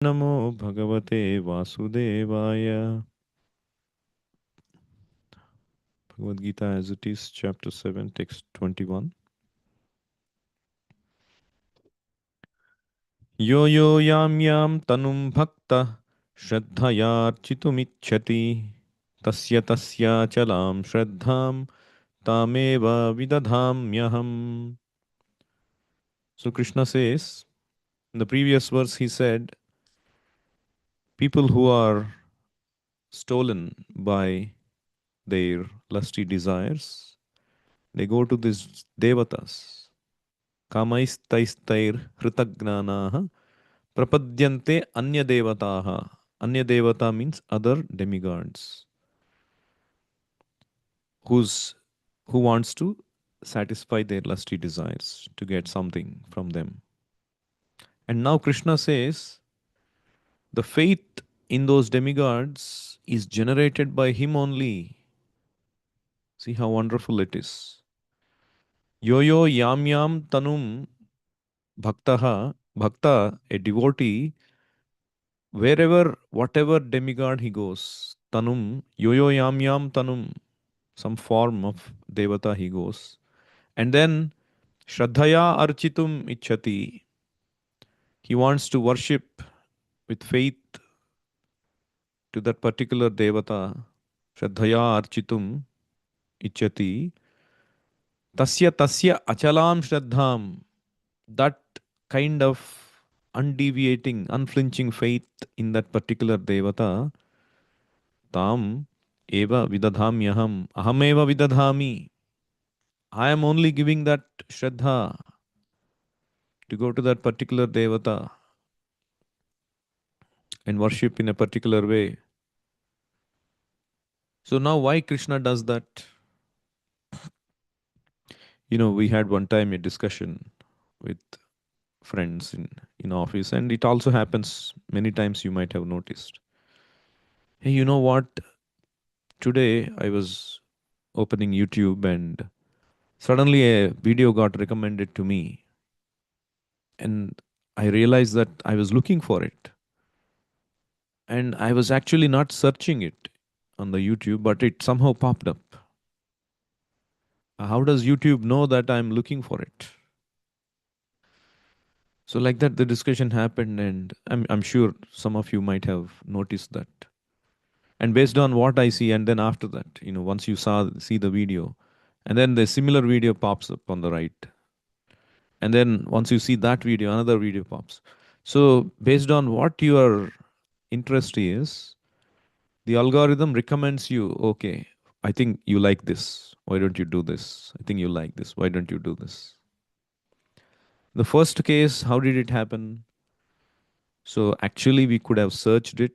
Namo Bhagavate Vasudevaya. Bhagavad Gita as it is, chapter 7, text 21. Yo yo yam yam tanum bhakta shraddhayarchitumicchati tasya tasya chalam shraddham tameva vidadhamyaham. So Krishna says, in the previous verse he said, people who are stolen by their lusty desires, they go to these devatas. Kamaistair hritagnaanaha prapadyante anya devataha. Anya devata means other demigods who's who wants to satisfy their lusty desires to get something from them. And now Krishna says the faith in those demigods is generated by him only. See how wonderful it is. Yo yo yam yam tanum bhaktaha. Bhakta, a devotee, wherever, whatever demigod he goes, Tanum, Yoyo Yam Yam Tanum, some form of Devata he goes. And then Shraddhaya Architum Ichhati, he wants to worship with faith to that particular Devata. Shraddhaya Architum Ichhati, Tasya Tasya Achalam Shraddham, that kind of undeviating, unflinching faith in that particular Devata, Tam eva vidadhamyaham. Ahameva vidadhami. I am only giving that shraddha to go to that particular devata and worship in a particular way. So now why Krishna does that? We had one time a discussion with friends in office, and it also happens many times, you might have noticed. Hey, you know what? Today I was opening YouTube and suddenly a video got recommended to me, and I realized that I was looking for it. And I was actually not searching it on the YouTube, but it somehow popped up. How does YouTube know that I'm looking for it? So, like that, the discussion happened, and I'm sure some of you might have noticed that. And based on what I see, and then after that, once you see the video, and then the similar video pops up on the right, and then once you see that video, another video pops. So, based on what your interest is, the algorithm recommends you, okay, I think you like this. Why don't you do this? I think you like this. Why don't you do this? The first case, how did it happen? So actually, we could have searched it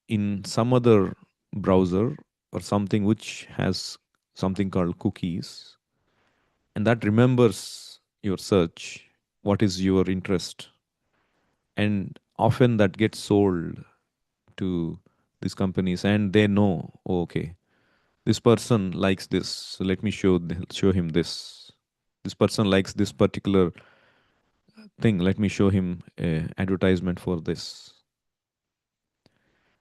in some other browser or something which has something called cookies, and that remembers your search, what is your interest, and often that gets sold to these companies, and they know, oh, okay, this person likes this, so let me show him this. This person likes this particular thing, let me show him a advertisement for this.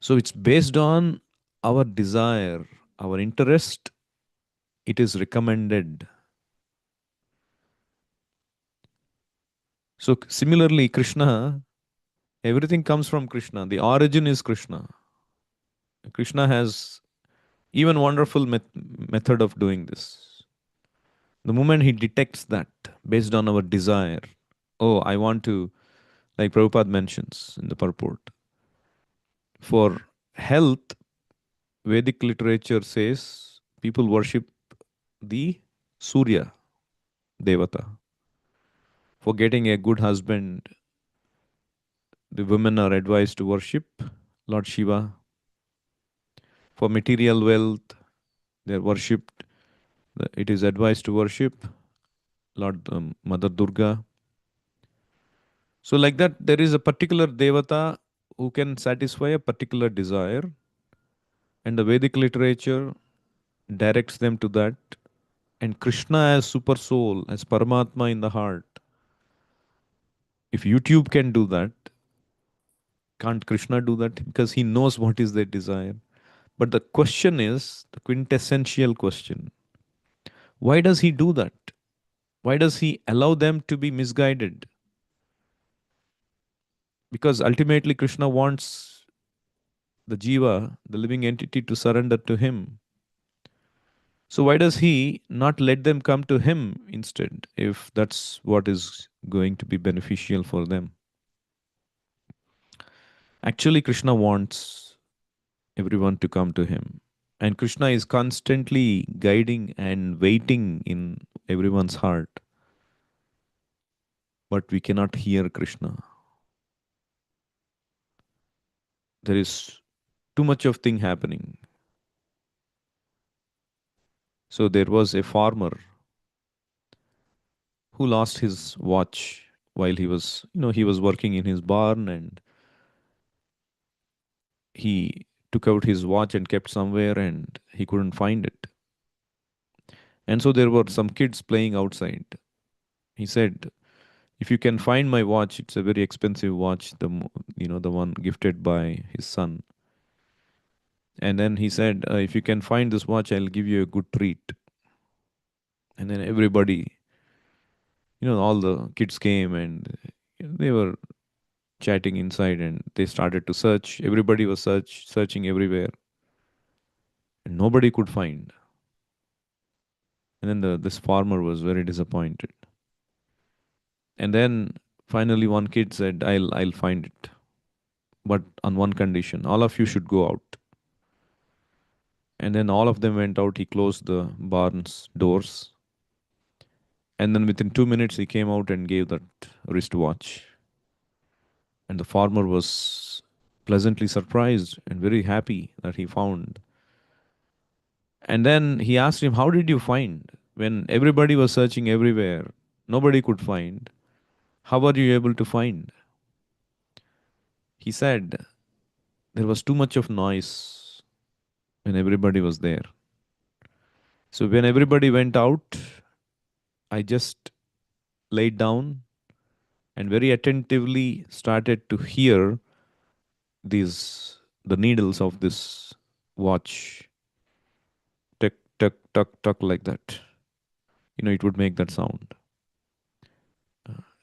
So it's based on our desire, our interest, it is recommended. So similarly, Krishna, everything comes from Krishna. The origin is Krishna. Krishna has even wonderful method of doing this. The moment he detects that based on our desire, oh, I want to, like Prabhupada mentions in the purport, for health, Vedic literature says people worship the Surya Devata. For getting a good husband, the women are advised to worship Lord Shiva. For material wealth, they are worshipped. It is advised to worship Lord Mother Durga. So, like that, there is a particular Devata who can satisfy a particular desire, and the Vedic literature directs them to that. And Krishna as super soul, as Paramatma in the heart, if YouTube can do that, Can't Krishna do that? Because he knows what is their desire. But the question is the quintessential question: why does he do that? Why does he allow them to be misguided? Because ultimately, Krishna wants the jiva, the living entity, to surrender to him. So, why does he not let them come to him instead, if that's what is going to be beneficial for them? Actually, Krishna wants everyone to come to him. And Krishna is constantly guiding and waiting in everyone's heart. But we cannot hear Krishna. There is too much of thing happening. So there was a farmer who lost his watch while he was working in his barn, and he took out his watch and kept somewhere and he couldn't find it. And so there were some kids playing outside. He said, if you can find my watch, it's a very expensive watch, the one gifted by his son. And then he said, if you can find this watch, I'll give you a good treat. And then everybody, all the kids came, and they were chatting inside, and they started to search. Everybody was searching everywhere, and nobody could find. And then this farmer was very disappointed. And then finally one kid said, I'll find it. But on one condition, all of you should go out. And then all of them went out. He closed the barn's doors. And then within 2 minutes, he came out and gave that wristwatch. And the farmer was pleasantly surprised and very happy that he found. And then he asked him, how did you find? When everybody was searching everywhere, nobody could find. How were you able to find? He said, there was too much of noise when everybody was there. So when everybody went out, I just laid down and very attentively started to hear the needles of this watch tuck tuck tuck tuck like that. It would make that sound.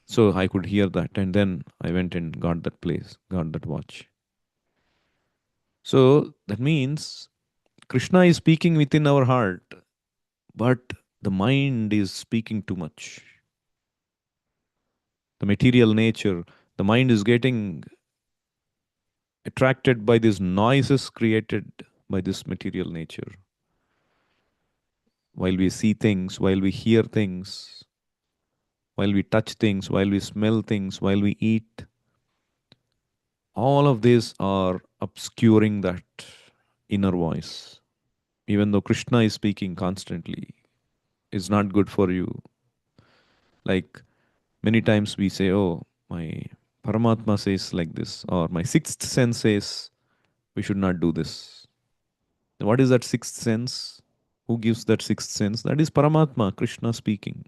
So I could hear that, and then I went and got that watch. So that means Krishna is speaking within our heart, but the mind is speaking too much. The material nature, the mind is getting attracted by these noises created by this material nature. While we see things, while we hear things, while we touch things, while we smell things, while we eat, all of these are obscuring that inner voice. Even though Krishna is speaking constantly, it's not good for you. Like many times we say, oh, my Paramatma says like this, or my sixth sense says we should not do this. What is that sixth sense? Who gives that sixth sense? That is Paramatma, Krishna speaking.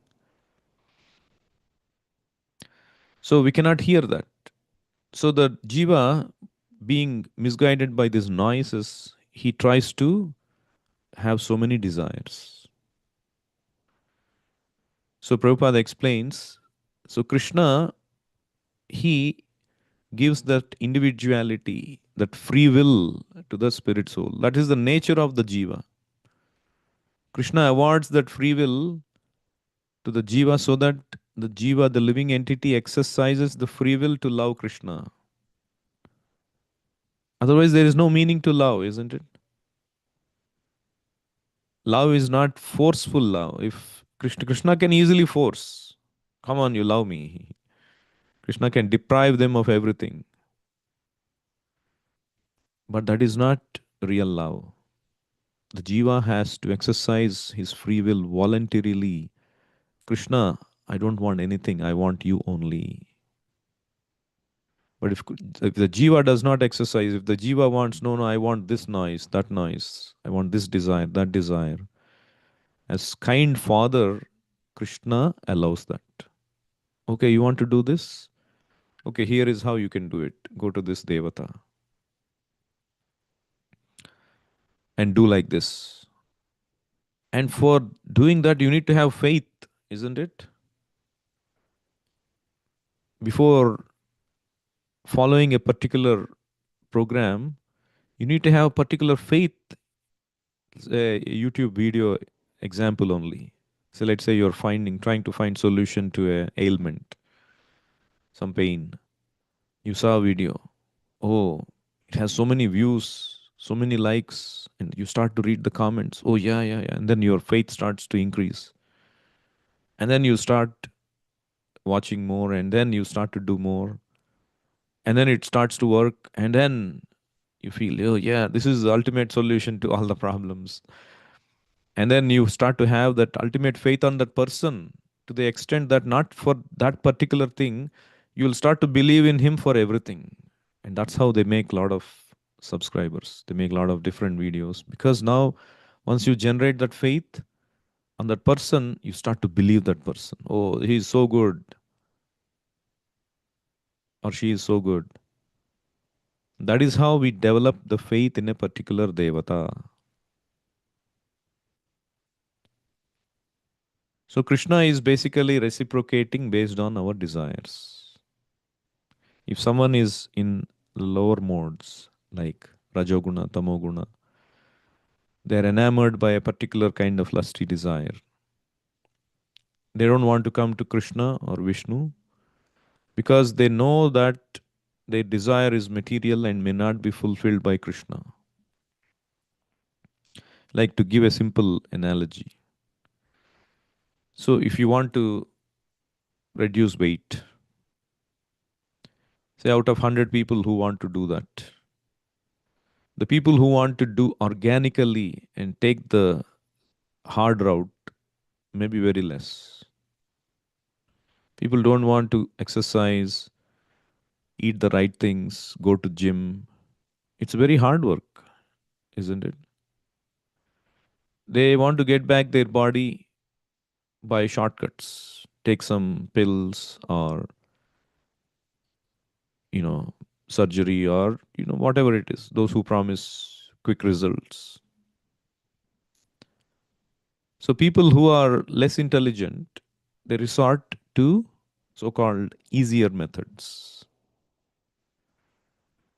So we cannot hear that. So the jiva, being misguided by these noises, he tries to have so many desires. So Prabhupada explains, so Krishna, he gives that individuality, that free will to the spirit soul. That is the nature of the jiva. Krishna awards that free will to the jiva so that the jiva, the living entity, exercises the free will to love Krishna. Otherwise, there is no meaning to love, isn't it? Love is not forceful love. If Krishna can easily force, come on, you love me. Krishna can deprive them of everything. But that is not real love. The jiva has to exercise his free will voluntarily. Krishna, I don't want anything. I want you only. But if the jiva does not exercise, if the jiva wants, no, I want this noise, that noise, I want this desire, that desire. As kind father, Krishna allows that. Okay, you want to do this? Okay, here is how you can do it. Go to this devata and do like this. And for doing that, you need to have faith, isn't it? Before following a particular program, you need to have particular faith. A YouTube video example only. So let's say you're trying to find solution to a ailment, some pain. You saw a video. Oh, it has so many views, so many likes, and you start to read the comments. Oh yeah, yeah, yeah, and then your faith starts to increase, and then you start watching more, and then you start to do more, and then it starts to work, and then you feel, oh yeah, this is the ultimate solution to all the problems. And then you start to have that ultimate faith on that person, to the extent that not for that particular thing, you'll start to believe in him for everything. And that's how they make a lot of subscribers. They make a lot of different videos, because now once you generate that faith on that person, you start to believe that person. Oh, he is so good, or she is so good. That is how we develop the faith in a particular devata. So Krishna is basically reciprocating based on our desires. If someone is in lower modes like Rajoguna, Tamoguna, they are enamored by a particular kind of lusty desire. They don't want to come to Krishna or Vishnu because they know that their desire is material and may not be fulfilled by Krishna. Like, to give a simple analogy. So if you want to reduce weight, say out of 100 people who want to do that, the people who want to do organically and take the hard route may be very less. People don't want to exercise, eat the right things, go to gym. It's very hard work, isn't it? They want to get back their body by shortcuts. Take some pills, or you know, surgery, or whatever it is. Those who promise quick results. So people who are less intelligent, they resort to so-called easier methods.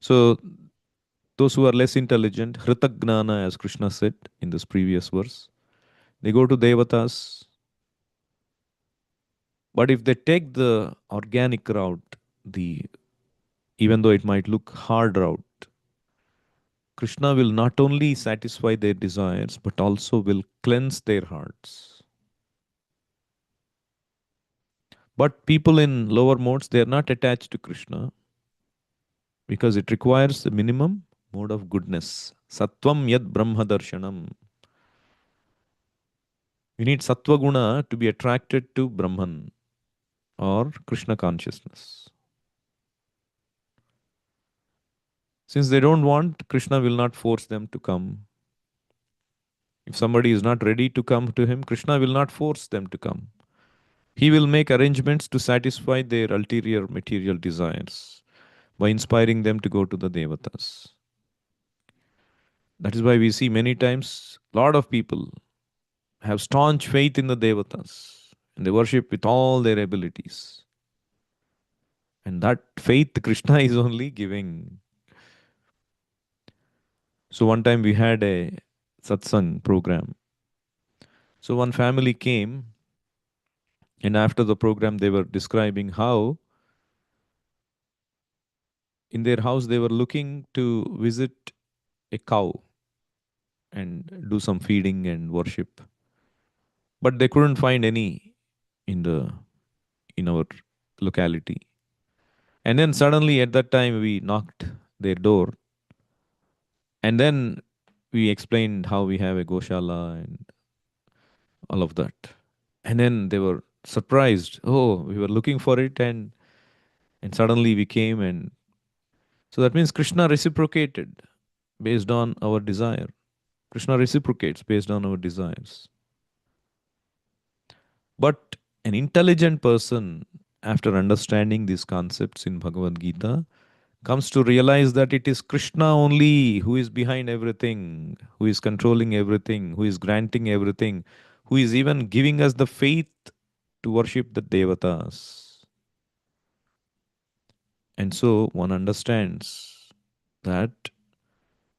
So those who are less intelligent, Hritagnana, as Krishna said in this previous verse, they go to devatas. But if they take the organic route, the even though it might look hard route, Krishna will not only satisfy their desires, but also will cleanse their hearts. But people in lower modes, they are not attached to Krishna because it requires the minimum mode of goodness. Sattvam yad brahma darshanam. You need sattva guna to be attracted to Brahman or Krishna consciousness. Since they don't want, Krishna will not force them to come. If somebody is not ready to come to him, Krishna will not force them to come. He will make arrangements to satisfy their ulterior material desires by inspiring them to go to the devatas. That is why we see many times a lot of people have staunch faith in the devatas and they worship with all their abilities. And that faith Krishna is only giving. So one time we had a satsang program. So one family came, and after the program they were describing how in their house they were looking to visit a cow and do some feeding and worship, but they couldn't find any in the in our locality. And then suddenly at that time we knocked their door, and then we explained how we have a goshala and all of that. And then they were surprised. Oh, we were looking for it, and suddenly we came. And so that means Krishna reciprocated based on our desire. Krishna reciprocates based on our desires. But an intelligent person after understanding these concepts in Bhagavad Gita, comes to realize that it is Krishna only who is behind everything, who is controlling everything, who is granting everything, who is even giving us the faith to worship the devatas. And so one understands that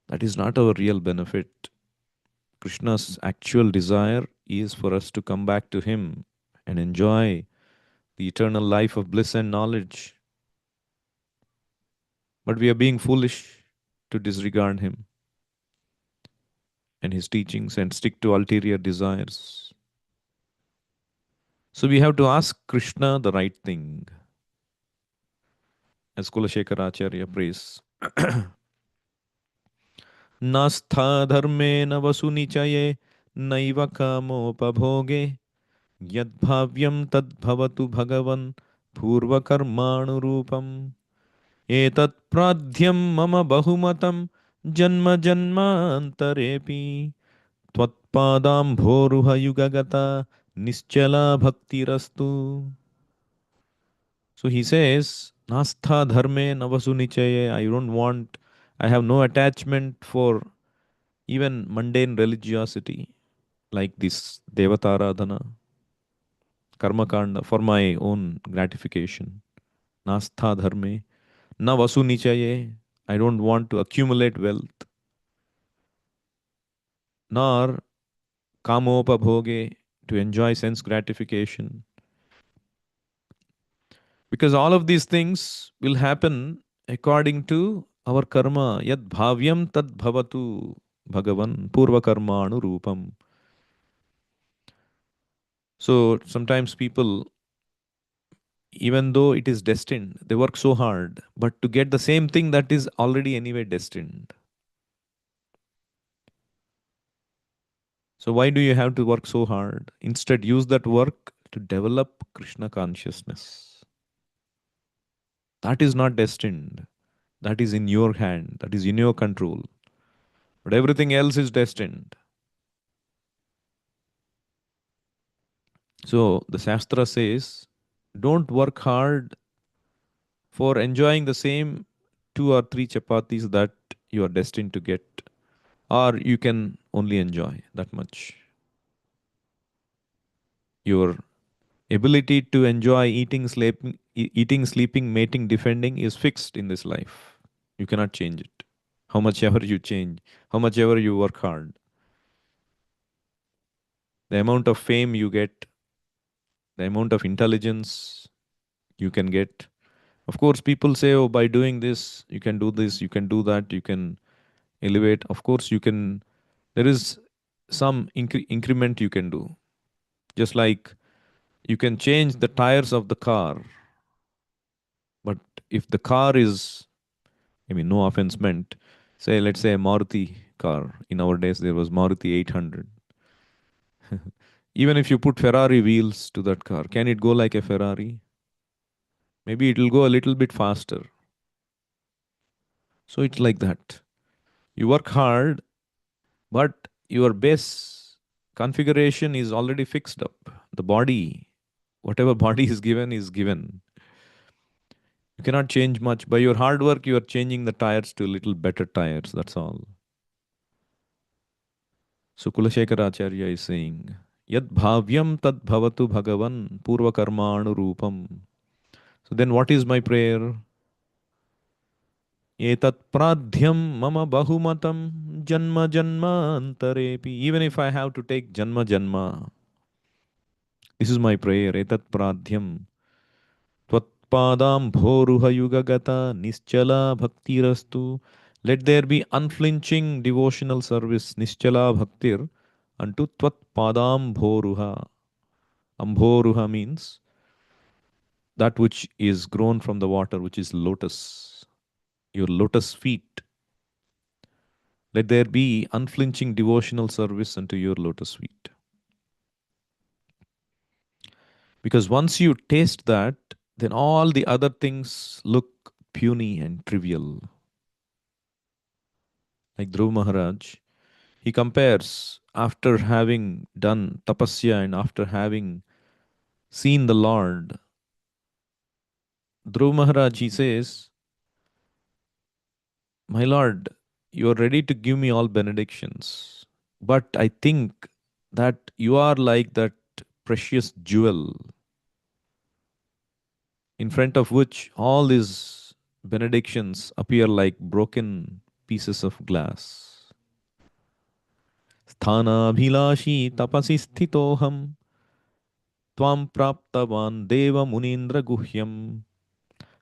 that is not our real benefit. Krishna's actual desire is for us to come back to Him and enjoy the eternal life of bliss and knowledge. But we are being foolish to disregard Him and His teachings and stick to ulterior desires. So we have to ask Krishna the right thing. As Kulashekara Acharya prays, Nastha dharme na vasunichaye naiva kamopabhoge yadbhavyam tadbhavatu bhagavan purva karmanu rupam etat pradhyam mama bahumatam janma janmantarepi tvatpadam bhoruha yugagata nischala bhaktirastu. So he says, Nastha dharme navasunichaye. I have no attachment for even mundane religiosity like this Devataradhana, Karma Kanda for my own gratification. Nastha dharme navasunichaye. I don't want to accumulate wealth, nor kamopabhoge to enjoy sense gratification. Because all of these things will happen according to our karma. Yad bhavyam tad bhavatu bhagavan purva karmanu rupam. So sometimes people, even though it is destined, they work so hard, but to get the same thing that is already anyway destined. So why do you have to work so hard? Instead, use that work to develop Krishna consciousness. That is not destined. That is in your hand. That is in your control. But everything else is destined. So the Shastra says, don't work hard for enjoying the same 2 or 3 chapatis that you are destined to get, or you can only enjoy that much. Your ability to enjoy eating, sleeping, mating, defending is fixed in this life. You cannot change it. How much ever you change, how much ever you work hard, the amount of fame you get, the amount of intelligence you can get. Of course, people say, oh, by doing this, you can do this, you can do that, you can elevate. Of course, you can, there is some increment you can do. Just like you can change the tires of the car, but if the car is, I mean, no offense meant, say, let's say a Maruti car. In our days, there was Maruti 800. Even if you put Ferrari wheels to that car, can it go like a Ferrari? Maybe it will go a little bit faster. So it's like that. You work hard, but your base configuration is already fixed up. The body, whatever body is given, is given. You cannot change much. By your hard work, you are changing the tires to little better tires. That's all. So Kulashekara Acharya is saying, Yad bhavyam tad bhavatu bhagavan purva karmanu rupam. So then what is my prayer? Etat pradhyam mama bahumatam janma janma antarepi. Even if I have to take janma janma, this is my prayer. Etat pradhyam tvatpadam bhoruha yugagata nischala bhaktirastu. Let there be unflinching devotional service, nischala bhaktir, unto tvatpadam bhoruha. Ambhoruha means that which is grown from the water, which is lotus, your lotus feet. Let there be unflinching devotional service unto your lotus feet. Because once you taste that, then all the other things look puny and trivial. Like Dhruv Maharaj, he compares after having done tapasya and after having seen the Lord, Dhruv Maharaj, he says, my lord, you are ready to give me all benedictions. But I think that you are like that precious jewel in front of which all these benedictions appear like broken pieces of glass. Sthanabhilashi tapasi sthitoham tvam praptavan deva munindra guhyam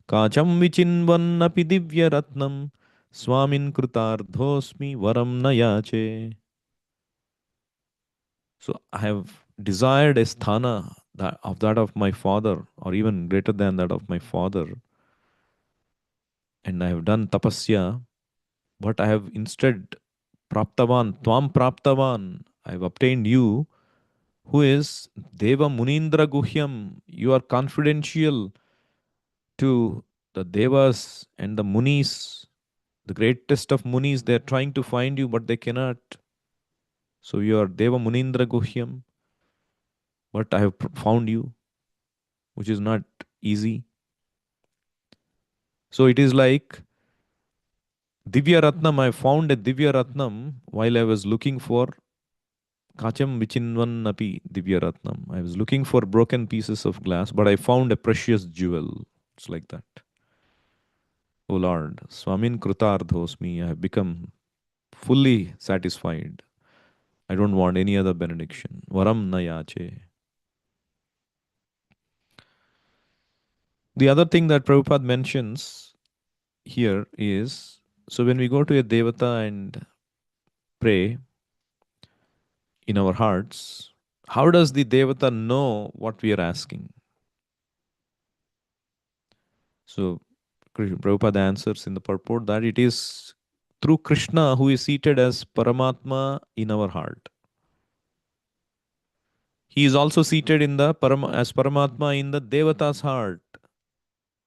kacham vichinvannapi divya ratnam swamin krutardhosmi varam nayache. So I have desired a sthana that of my father, or even greater than that of my father, and I have done tapasya, but I have instead praptavan, tvam praptavan, I have obtained you, who is Deva Munindra Guhyam. You are confidential to the Devas and the Munis, the greatest of Munis. They are trying to find you, but they cannot. So you are Deva Munindra Guhyam, but I have found you, which is not easy. So it is like Divya Ratnam. I found a Divya Ratnam while I was looking for Kacham Vichinvan Api Divya Ratnam. I was looking for broken pieces of glass, but I found a precious jewel. It's like that. O Lord, Swamin Krutardhosmi, I have become fully satisfied. I don't want any other benediction. Varam Nayache. The other thing that Prabhupada mentions here is, so when we go to a Devata and pray in our hearts, how does the Devata know what we are asking? So Prabhupada answers in the purport that it is through Krishna who is seated as Paramatma in our heart. He is also seated in the as Paramatma in the Devata's heart.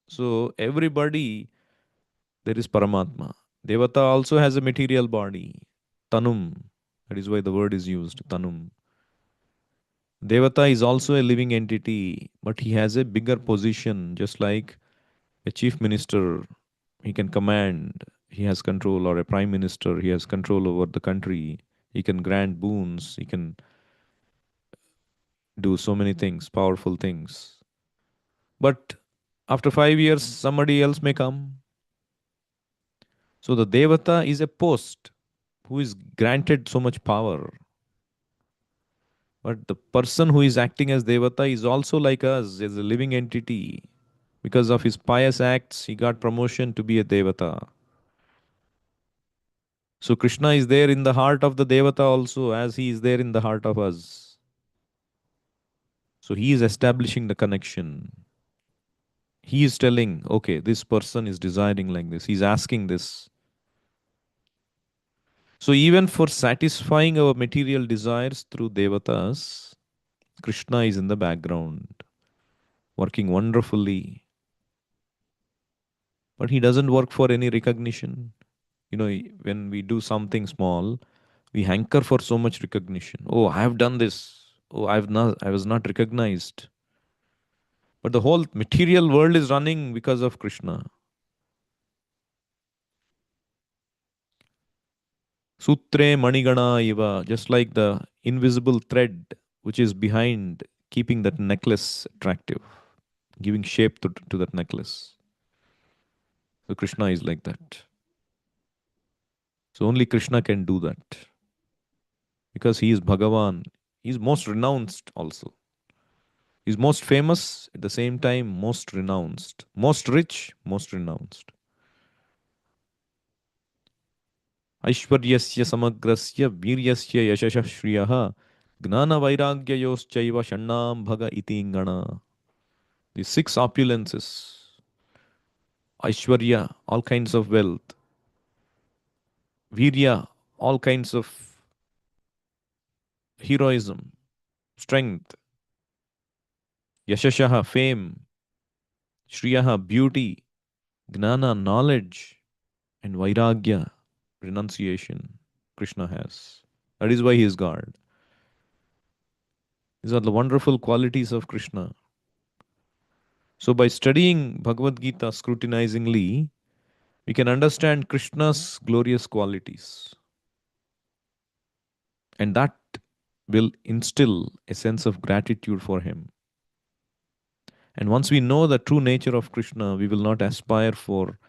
So everybody, there is Paramatma. Devata also has a material body, Tanum. That is why the word is used, Tanum. Devata is also a living entity, but he has a bigger position, just like a chief minister. He can command, he has control, or a prime minister, he has control over the country. He can grant boons, he can do so many things, powerful things. But after 5 years, somebody else may come. So the Devata is a post who is granted so much power. But the person who is acting as Devata is also like us, as a living entity. Because of his pious acts, he got promotion to be a Devata. So Krishna is there in the heart of the Devata also, as he is there in the heart of us. So he is establishing the connection. He is telling, okay, this person is desiring like this. He's asking this. So even for satisfying our material desires through Devatas, Krishna is in the background, working wonderfully. But he doesn't work for any recognition. You know, when we do something small, we hanker for so much recognition. Oh, I have done this. Oh, I was not recognized. But the whole material world is running because of Krishna. Sutre Manigana Iva, just like the invisible thread which is behind keeping that necklace attractive, giving shape to that necklace. So Krishna is like that. So only Krishna can do that because he is Bhagavan. He is most renounced also. He is most famous at the same time, most renounced, most rich, most renounced. Aishwaryasya samagrasya viryasya yashasha shriyaha gnana vairagyayoschaiva shannam bhaga itingana. The six opulences, Aishwarya, all kinds of wealth, Virya, all kinds of heroism, strength, Yashashaha, fame, Shriyaha, beauty, Gnana, knowledge, and Vairagya, renunciation, Krishna has. That is why he is God. These are the wonderful qualities of Krishna. So, by studying Bhagavad Gita scrutinizingly, we can understand Krishna's glorious qualities, and that will instill a sense of gratitude for him. And once we know the true nature of Krishna, we will not aspire for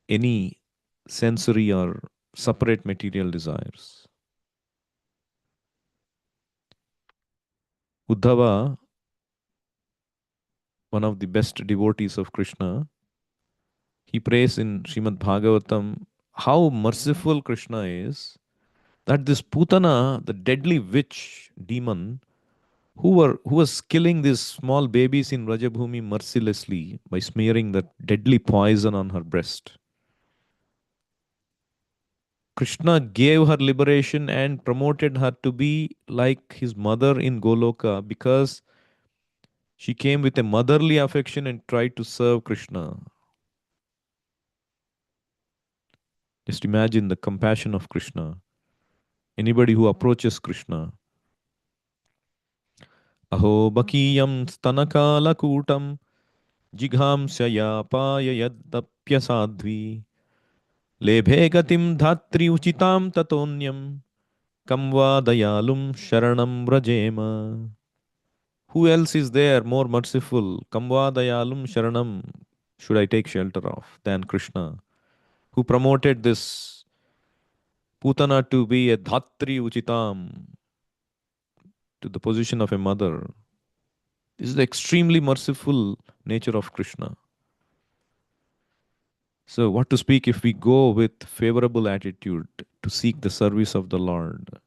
any sensory or separate material desires. Uddhava, one of the best devotees of Krishna, he prays in Srimad Bhagavatam how merciful Krishna is, that this Putana, the deadly witch demon, who was killing these small babies in Rajabhumi mercilessly by smearing that deadly poison on her breast. Krishna gave her liberation and promoted her to be like his mother in Goloka because she came with a motherly affection and tried to serve Krishna. Just imagine the compassion of Krishna. Anybody who approaches Krishna, Aho bakiyam stanakalakutam jighamsya yadapya lebhe gatim dhatri uchitam tatonyam kamva dayalum sharanam vrajema. Who else is there more merciful? Kamva dayalum sharanam should I take shelter of than Krishna, who promoted this Putana to be a dhatri uchitam, to the position of a mother. This is the extremely merciful nature of Krishna. So, what to speak if we go with favorable attitude to seek the service of the Lord,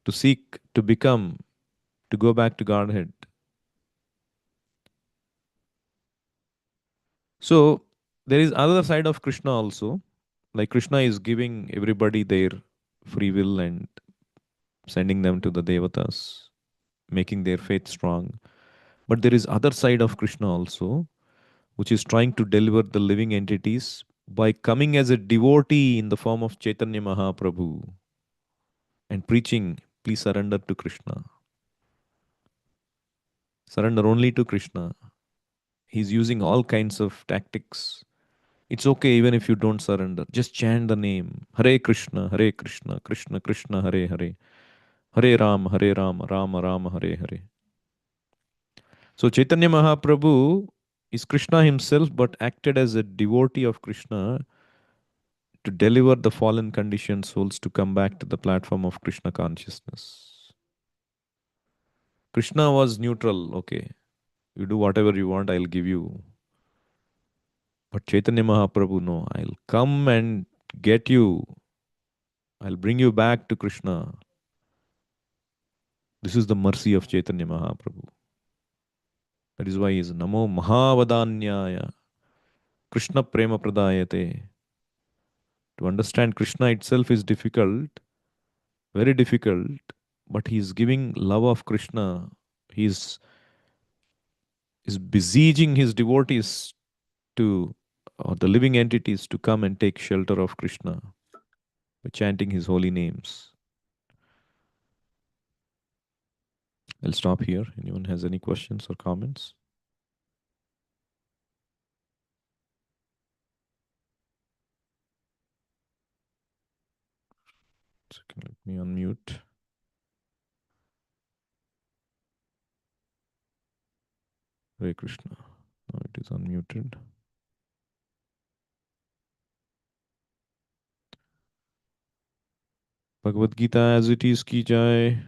to seek to become, to go back to Godhead. So, there is other side of Krishna also. Like Krishna is giving everybody their free will and sending them to the devatas, making their faith strong. But there is other side of Krishna also, which is trying to deliver the living entities by coming as a devotee in the form of Chaitanya Mahaprabhu and preaching, please surrender to Krishna. Surrender only to Krishna. He's using all kinds of tactics. It's okay even if you don't surrender. Just chant the name. Hare Krishna, Hare Krishna, Krishna Krishna, Hare Hare. Hare Hare Rama, Rama Rama, Hare Hare. So Chaitanya Mahaprabhu is Krishna himself but acted as a devotee of Krishna to deliver the fallen conditioned souls to come back to the platform of Krishna consciousness. Krishna was neutral, okay. You do whatever you want, I'll give you. But Chaitanya Mahaprabhu, no, I'll come and get you. I'll bring you back to Krishna. This is the mercy of Chaitanya Mahaprabhu. That is why he is Namo Mahavadanyaya Krishna Prema Pradayate. To understand Krishna itself is difficult, very difficult, but he is giving love of Krishna. He is besieging his devotees to, or the living entities to come and take shelter of Krishna by chanting his holy names. I'll stop here. Anyone has any questions or comments? Second, let me unmute. Hare Krishna. Now it is unmuted. Bhagavad Gita as it is ki jai.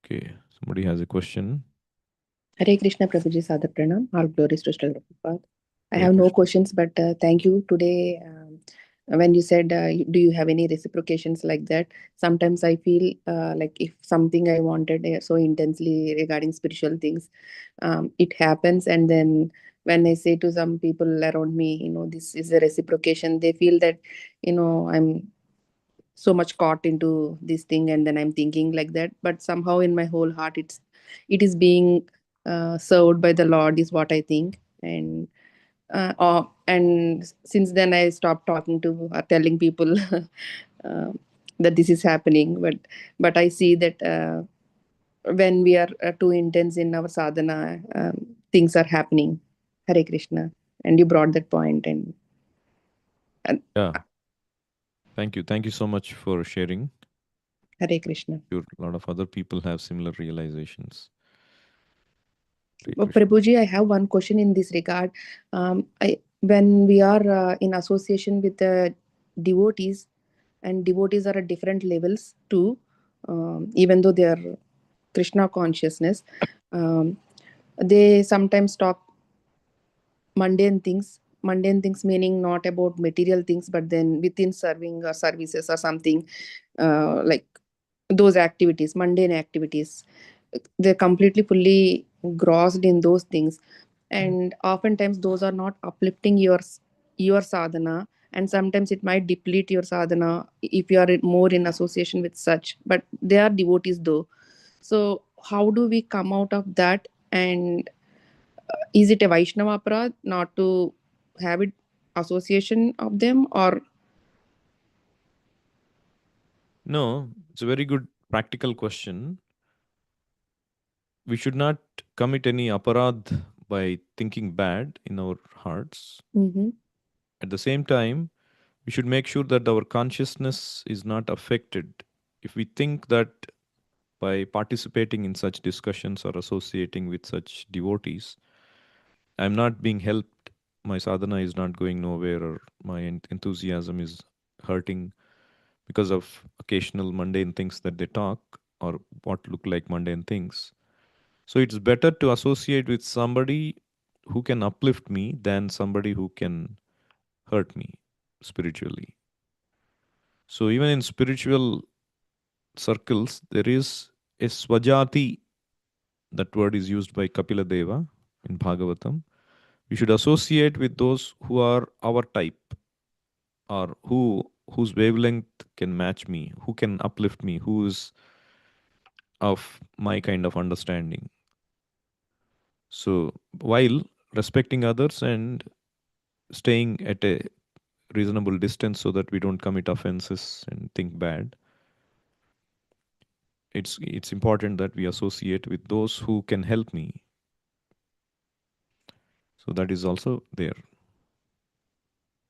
Okay, somebody has a question. Hare Krishna Prabhuji Sadha Pranam. All glories to Srila Prabhupada. I Hare have no Krishna. questions, but thank you today. When you said, do you have any reciprocations like that? Sometimes I feel like if something I wanted so intensely regarding spiritual things, it happens. And then when I say to some people around me, this is a reciprocation, they feel that, I'm so much caught into this thing, and then I'm thinking like that. But somehow in my whole heart, it is being served by the Lord, is what I think. And since then I stopped talking to or telling people uh, that this is happening. But I see that when we are too intense in our sadhana, things are happening. Hare Krishna. And you brought that point, and Yeah. Thank you so much for sharing. Hare Krishna. Sure, a lot of other people have similar realizations. Hare Well, Krishna. Prabhuji, I have one question in this regard. When we are in association with the devotees, and devotees are at different levels too, even though they are Krishna consciousness, um, they sometimes talk mundane things meaning not about material things, but then within serving or services or something, like those activities, mundane activities, they're completely fully grossed in those things, and oftentimes those are not uplifting your sadhana, and sometimes it might deplete your sadhana if you are more in association with such, but they are devotees though. So how do we come out of that? And is it a Vaishnava aparadh not to have it association of them, or No, it's a very good practical question. We should not commit any aparadh by thinking bad in our hearts. mm-hmm, At the same time, we should make sure that our consciousness is not affected. If we think that by participating in such discussions or associating with such devotees, I'm not being helped, my sadhana is not going nowhere, or my enthusiasm is hurting because of occasional mundane things that they talk or what look like mundane things. So it's better to associate with somebody who can uplift me than somebody who can hurt me spiritually. So even in spiritual circles, there is a swajati. That word is used by Kapila Deva in Bhagavatam. We should associate with those who are our type, or whose wavelength can match me, who can uplift me, who is of my kind of understanding. So while respecting others and staying at a reasonable distance so that we don't commit offenses and think bad, it's important that we associate with those who can help me. So that is also there.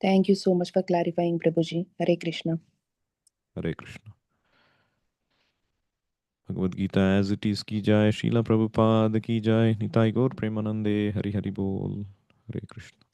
thank you so much for clarifying, Prabhuji. Hare Krishna. Hare Krishna. Bhagavad Gita as it is ki jai, Srila Prabhupada ki jai, Nitai Gaur Premanande, Hari Hari Bol. Hare Krishna.